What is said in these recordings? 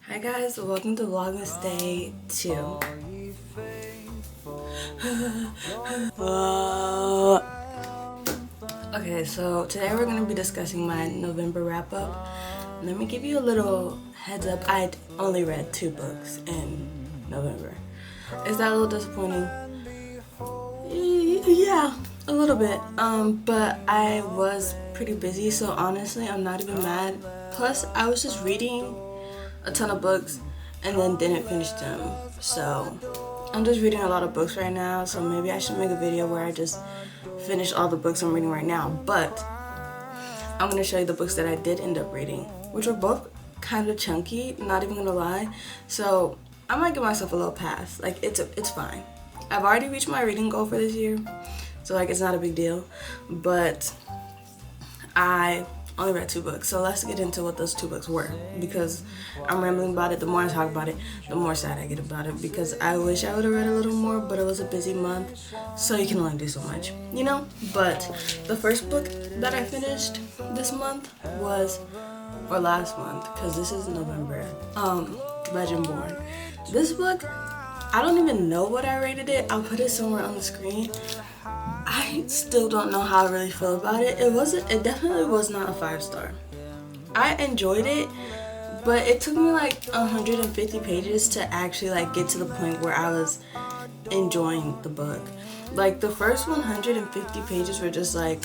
Hi guys, welcome to Vlogmas Day 2. Okay, so today we're going to be discussing my November wrap-up. Let me give you a little heads up. I only read 2 books in November. Is that a little disappointing? Yeah, a little bit. But I was pretty busy, so honestly, I'm not even mad. Plus, I was just reading a ton of books and then didn't finish them. So I'm just reading a lot of books right now, so maybe I should make a video where I just finish all the books I'm reading right now. But I'm going to show you the books that I did end up reading, which were both kind of chunky, not even going to lie. So I might give myself a little pass. Like, it's fine. I've already reached my reading goal for this year, so like it's not a big deal. But I only read 2 books, so let's get into what those 2 books were, because I'm rambling about it. The more I talk about it, the more sad I get about it, because I wish I would have read a little more, but it was a busy month, so you can only do so much, you know? But the first book that I finished this month was, or last month, because this is November, Legendborn. This book, I don't even know what I rated it. I'll put it somewhere on the screen. I still don't know how I really feel about it. It definitely was not a 5-star. I enjoyed it, but it took me like 150 pages to actually like get to the point where I was enjoying the book. Like the first 150 pages were just like,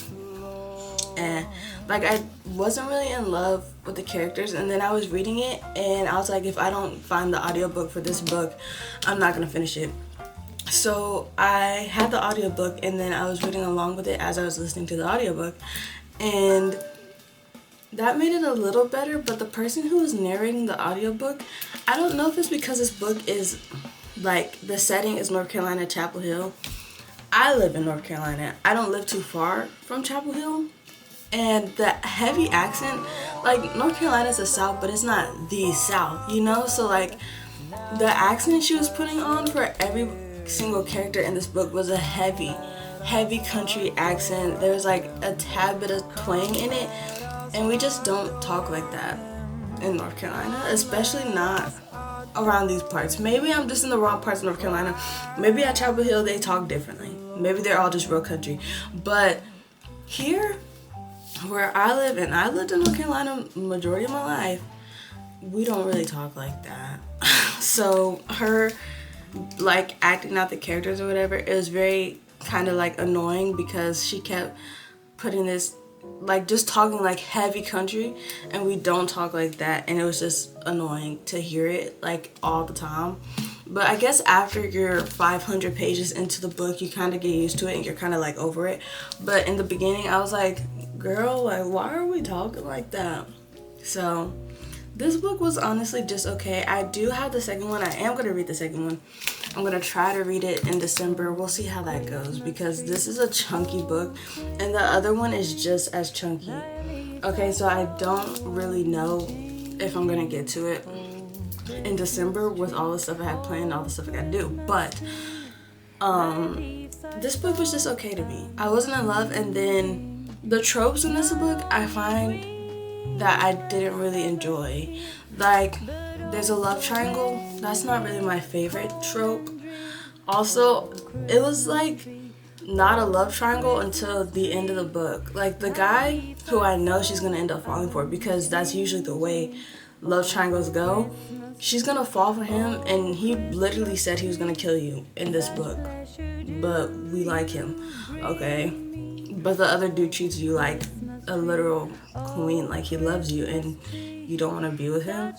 like I wasn't really in love with the characters, and then I was reading it and I was like, if I don't find the audiobook for this book, I'm not gonna finish it. So I had the audiobook and then I was reading along with it as I was listening to the audiobook, and that made it a little better. But the person who was narrating the audiobook, I don't know if it's because this book is like, the setting is North Carolina, Chapel Hill. I live in North Carolina. I don't live too far from Chapel Hill, and the heavy accent, like North Carolina's the South, but it's not the South, you know? So like the accent she was putting on for every single character in this book was a heavy country accent. There was like a tad bit of twang in it, and we just don't talk like that in North Carolina, especially not around these parts. Maybe I'm just in the wrong parts of North Carolina. Maybe at Chapel Hill they talk differently. Maybe they're all just real country. But here where I live, and I lived in North Carolina majority of my life, we don't really talk like that. So her like acting out the characters or whatever, it was very kind of like annoying, because she kept putting this like just talking like heavy country, and we don't talk like that, and it was just annoying to hear it like all the time. But I guess after you're 500 pages into the book, you kind of get used to it and you're kind of like over it. But in the beginning I was like, girl, like why are we talking like that? So this book was honestly just okay. I do have the second one. I am going to read the second one. I'm going to try to read it in December. We'll see how that goes, because this is a chunky book and the other one is just as chunky. Okay, so I don't really know if I'm going to get to it in December with all the stuff I had planned, all the stuff I got to do. But this book was just okay to me. I wasn't in love, and then the tropes in this book I find that I didn't really enjoy. Like, there's a love triangle. That's not really my favorite trope. Also, it was like not a love triangle until the end of the book. Like, the guy who I know she's gonna end up falling for, because that's usually the way love triangles go, she's gonna fall for him, and he literally said he was gonna kill you in this book, but we like him, okay? But the other dude treats you like a literal queen, like he loves you and you don't want to be with him.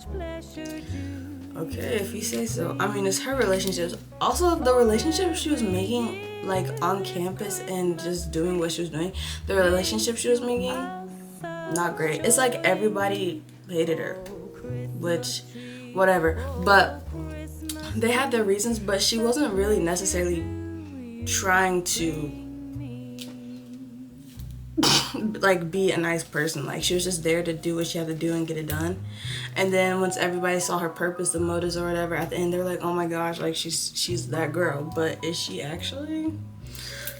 Okay, if you say so. I mean, it's her relationships. Also, the relationship she was making like on campus and just doing what she was doing, the relationship she was making, not great. It's like everybody hated her, which whatever, but they had their reasons. But she wasn't really necessarily trying to like be a nice person. Like, she was just there to do what she had to do and get it done. And then once everybody saw her purpose, the motives or whatever, at the end they're like, oh my gosh, like she's that girl, but is she actually?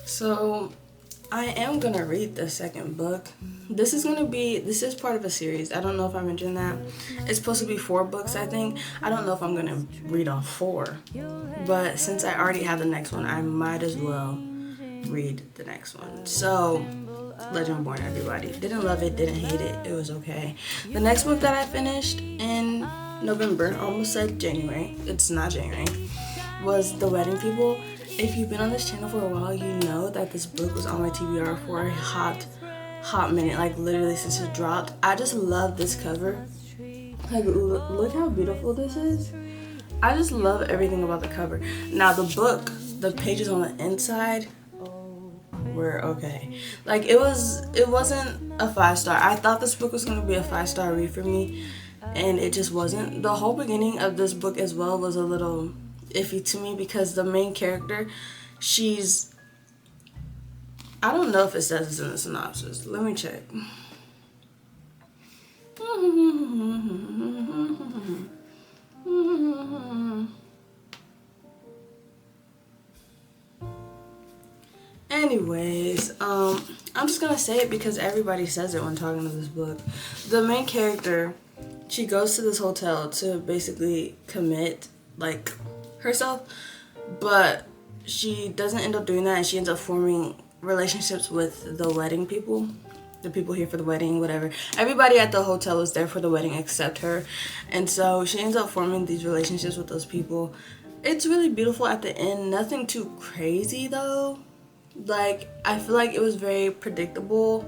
So I am gonna read the second book. This is part of a series. I don't know if I mentioned that. It's supposed to be 4 books, I think. I don't know if I'm gonna read all 4. But since I already have the next one, I might as well read the next one. So, Legend Born, everybody. Didn't love it, didn't hate it. It was okay. The next book that I finished in November, almost said January. It's not January. Was The Wedding People. If you've been on this channel for a while, you know that this book was on my TBR for a hot minute, like literally since it dropped. I just love this cover. Like, look how beautiful this is. I just love everything about the cover. Now the book, the pages on the inside were okay. Like, it wasn't a 5-star. I thought this book was gonna be a 5-star read for me, and it just wasn't. The whole beginning of this book as well was a little iffy to me because the main character, I don't know if it says this in the synopsis. Let me check. Anyways, I'm just gonna say it because everybody says it when talking to this book. The main character, she goes to this hotel to basically commit, like, herself, but she doesn't end up doing that, and she ends up forming relationships with the wedding people, the people here for the wedding, whatever. Everybody at the hotel was there for the wedding except her, and so she ends up forming these relationships with those people. It's really beautiful at the end. Nothing too crazy though. Like, I feel like it was very predictable,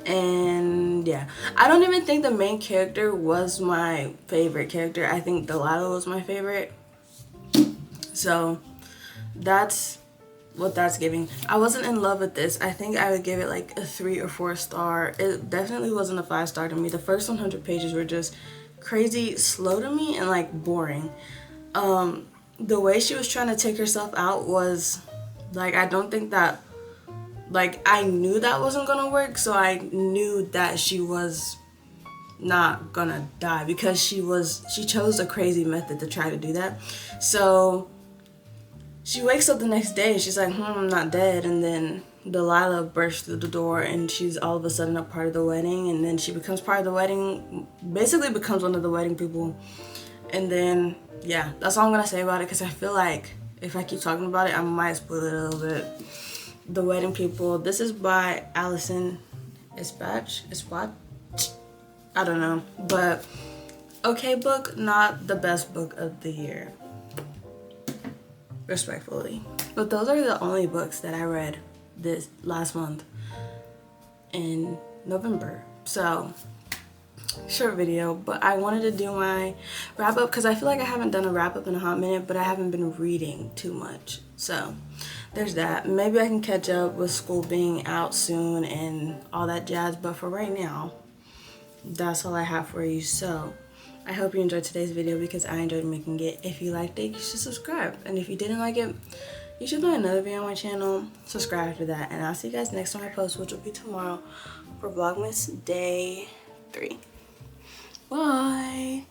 and yeah, I don't even think the main character was my favorite character. I think Delilah was my favorite. So that's what that's giving. I wasn't in love with this. I think I would give it like a 3 or 4 star. It definitely wasn't a 5-star to me. The first 100 pages were just crazy slow to me and like boring. The way she was trying to take herself out was like, I don't think that, like, I knew that wasn't gonna work, so I knew that she was not gonna die because she chose a crazy method to try to do that. So she wakes up the next day and she's like, I'm not dead. And then Delilah bursts through the door and she's all of a sudden a part of the wedding. And then she becomes part of the wedding, basically becomes one of the wedding people. And then, yeah, that's all I'm going to say about it because I feel like if I keep talking about it, I might spoil it a little bit. The Wedding People. This is by Allison Espach? I don't know. But okay book, not the best book of the year. Respectfully. But those are the only books that I read this last month in November. So, short video, but I wanted to do my wrap up because I feel like I haven't done a wrap up in a hot minute, but I haven't been reading too much. So, there's that. Maybe I can catch up with school being out soon and all that jazz, but for right now, that's all I have for you. So, I hope you enjoyed today's video because I enjoyed making it. If you liked it, you should subscribe. And if you didn't like it, you should find another video on my channel. Subscribe after that. And I'll see you guys next time I post, which will be tomorrow for Vlogmas Day 3. Bye!